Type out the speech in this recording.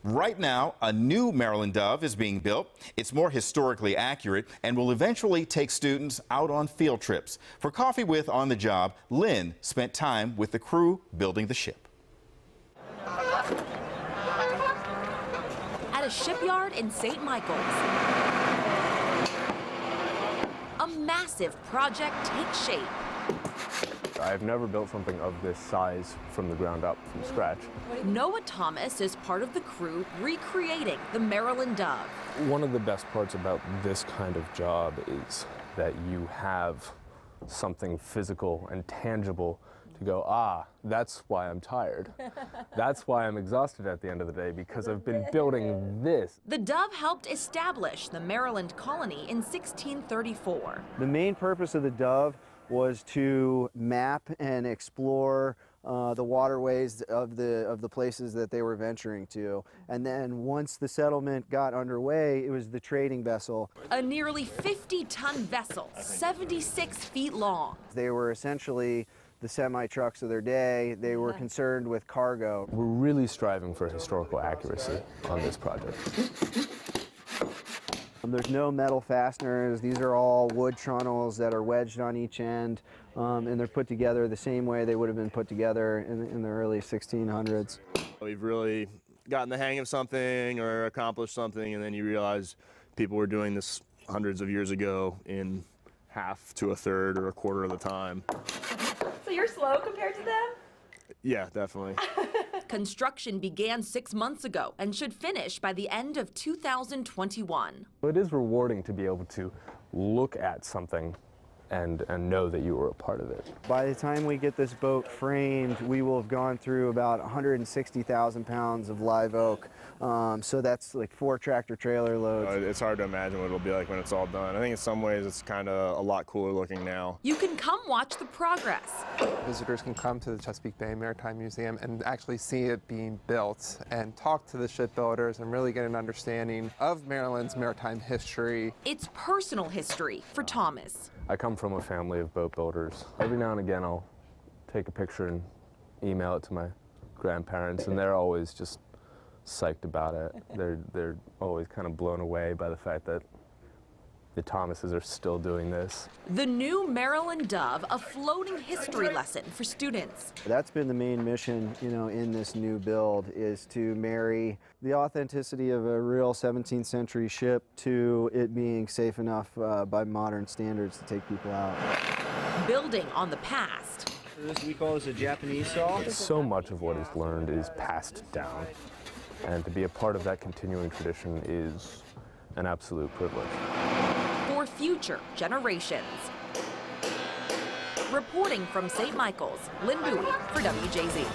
Right now, a new Maryland Dove is being built. It's more historically accurate and will eventually take students out on field trips. For Coffee With On the Job, Lynn spent time with the crew building the ship. At a shipyard in St. Michael's, a massive project takes shape. I've never built something of this size from the ground up, from scratch. Noah Thomas is part of the crew recreating the Maryland Dove. One of the best parts about this kind of job is that you have something physical and tangible to go, that's why I'm tired. That's why I'm exhausted at the end of the day, because I've been building this. The Dove helped establish the Maryland colony in 1634. The main purpose of the Dove was to map and explore the waterways of the places that they were venturing to. And then once the settlement got underway, it was the trading vessel. A nearly 50-ton vessel, 76 feet long. They were essentially the semi-trucks of their day. They were concerned with cargo. We're really striving for historical accuracy on this project. There's no metal fasteners. These are all wood trunnels that are wedged on each end, and they're put together the same way they would have been put together in the early 1600s. We've really gotten the hang of something or accomplished something, and then you realize people were doing this hundreds of years ago in half to a third or a quarter of the time. So you're slow compared to them? Yeah, definitely. Construction began 6 months ago and should finish by the end of 2021. It is rewarding to be able to look at something and know that you were a part of it. By the time we get this boat framed, we will have gone through about 160,000 pounds of live oak. So that's like 4 tractor trailer loads. It's hard to imagine what it'll be like when it's all done. I think in some ways it's kind of a lot cooler looking now. You can come watch the progress. Visitors can come to the Chesapeake Bay Maritime Museum and actually see it being built and talk to the shipbuilders and really get an understanding of Maryland's maritime history. It's personal history for Thomas. I come from a family of boat builders. Every now and again I'll take a picture and email it to my grandparents, and they're always just psyched about it. They're always kind of blown away by the fact that the Thomases are still doing this. The new Maryland Dove, a floating history lesson for students. That's been the main mission, in this new build, is to marry the authenticity of a real 17th century ship to it being safe enough by modern standards to take people out. Building on the past. This we call this a Japanese saw. So much of what is learned is passed down, and to be a part of that continuing tradition is an absolute privilege. For future generations. Reporting from St. Michael's, Lynn Bowie for WJZ.